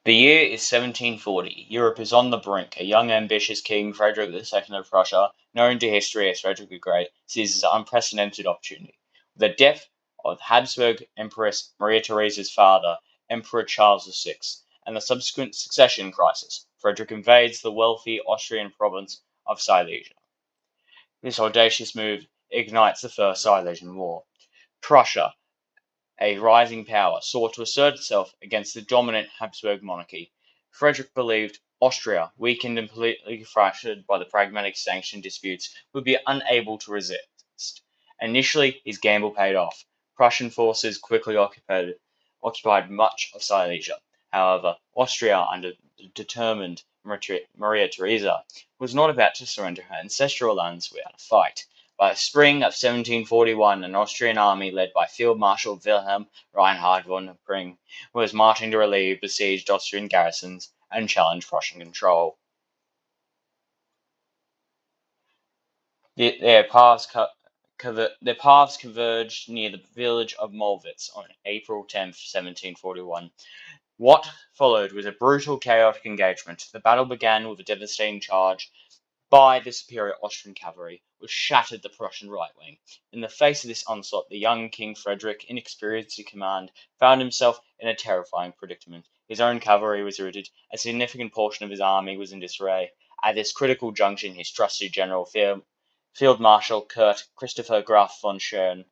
The year is 1740. Europe is on the brink. A young, ambitious king, Frederick II of Prussia, known to history as Frederick the Great, seizes an unprecedented opportunity. With the death of Habsburg Empress Maria Theresa's father, Emperor Charles VI, and the subsequent succession crisis, Frederick invades the wealthy Austrian province of Silesia. This audacious move ignites the First Silesian War. Prussia, a rising power, sought to assert itself against the dominant Habsburg monarchy. Frederick believed Austria, weakened and politically fractured by the pragmatic sanction disputes, would be unable to resist. Initially, his gamble paid off. Prussian forces quickly occupied much of Silesia. However, Austria, under determined Maria Theresa, was not about to surrender her ancestral lands without a fight. By the spring of 1741, an Austrian army led by Field Marshal Wilhelm Reinhard von Pring was marching to relieve besieged Austrian garrisons and challenge Prussian control. Their paths converged near the village of Molwitz on April 10, 1741. What followed was a brutal, chaotic engagement. The battle began with a devastating charge by the superior Austrian cavalry, which shattered the Prussian right wing. In the face of this onslaught, the young King Frederick, inexperienced in command, found himself in a terrifying predicament. His own cavalry was routed, a significant portion of his army was in disarray. At this critical junction, his trusted general, Field Marshal Kurt Christopher Graf von Schön,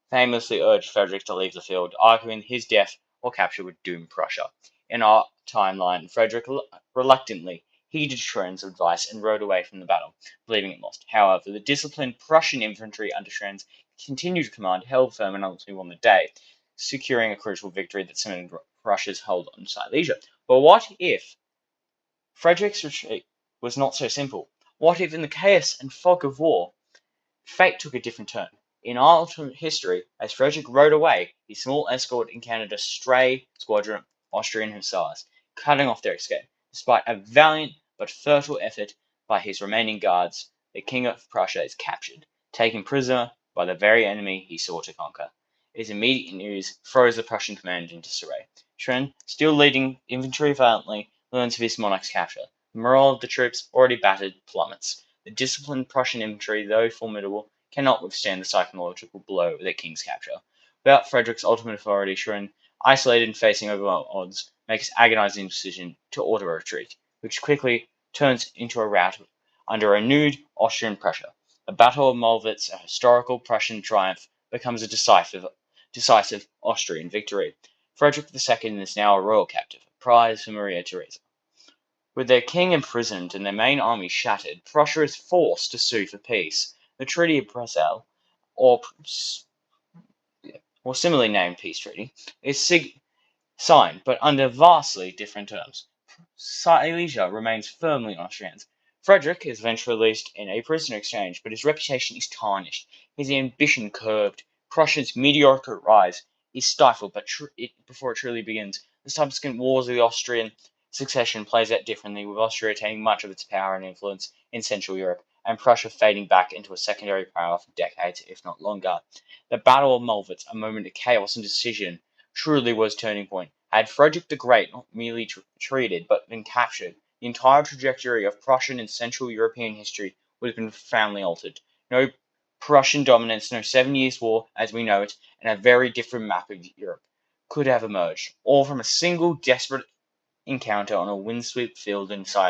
famously urged Frederick to leave the field, arguing his death or capture would doom Prussia. In our timeline, Frederick reluctantly heeded Schön's advice and rode away from the battle, believing it lost. However, the disciplined Prussian infantry under Schön's continued command held firm and ultimately won the day, securing a crucial victory that cemented Prussia's hold on Silesia. But what if Frederick's retreat was not so simple? What if, in the chaos and fog of war, fate took a different turn? In our alternate history, as Frederick rode away, his small escort encountered a stray squadron of Austrian hussars, cutting off their escape. Despite a valiant but futile effort by his remaining guards, the King of Prussia is captured, taken prisoner by the very enemy he sought to conquer. His immediate news throws the Prussian command into disarray. Schön, still leading infantry valiantly, learns of his monarch's capture. The morale of the troops, already battered, plummets. The disciplined Prussian infantry, though formidable, cannot withstand the psychological blow of their king's capture. Without Frederick's ultimate authority, Schön, isolated and facing overwhelming odds, makes agonizing decision to order a retreat, which quickly turns into a rout under renewed Austrian pressure. The Battle of Molwitz, a historical Prussian triumph, becomes a decisive Austrian victory. Frederick II is now a royal captive, a prize for Maria Theresa. With their king imprisoned and their main army shattered, Prussia is forced to sue for peace. The Treaty of Breslau, or similarly named Peace Treaty, is signed, but under vastly different terms. Silesia remains firmly in Austrian hands. Frederick is eventually released in a prisoner exchange, but his reputation is tarnished, his ambition curbed. Prussia's meteoric rise is stifled before it truly begins. The subsequent wars of the Austrian succession plays out differently, with Austria retaining much of its power and influence in Central Europe, and Prussia fading back into a secondary power for decades, if not longer. The Battle of Molwitz, a moment of chaos and decision, truly was a turning point. Had Frederick the Great not merely retreated, but been captured, the entire trajectory of Prussian and Central European history would have been profoundly altered. No Prussian dominance, no 7 Years' War as we know it, and a very different map of Europe could have emerged, all from a single desperate encounter on a windswept field in Silesia.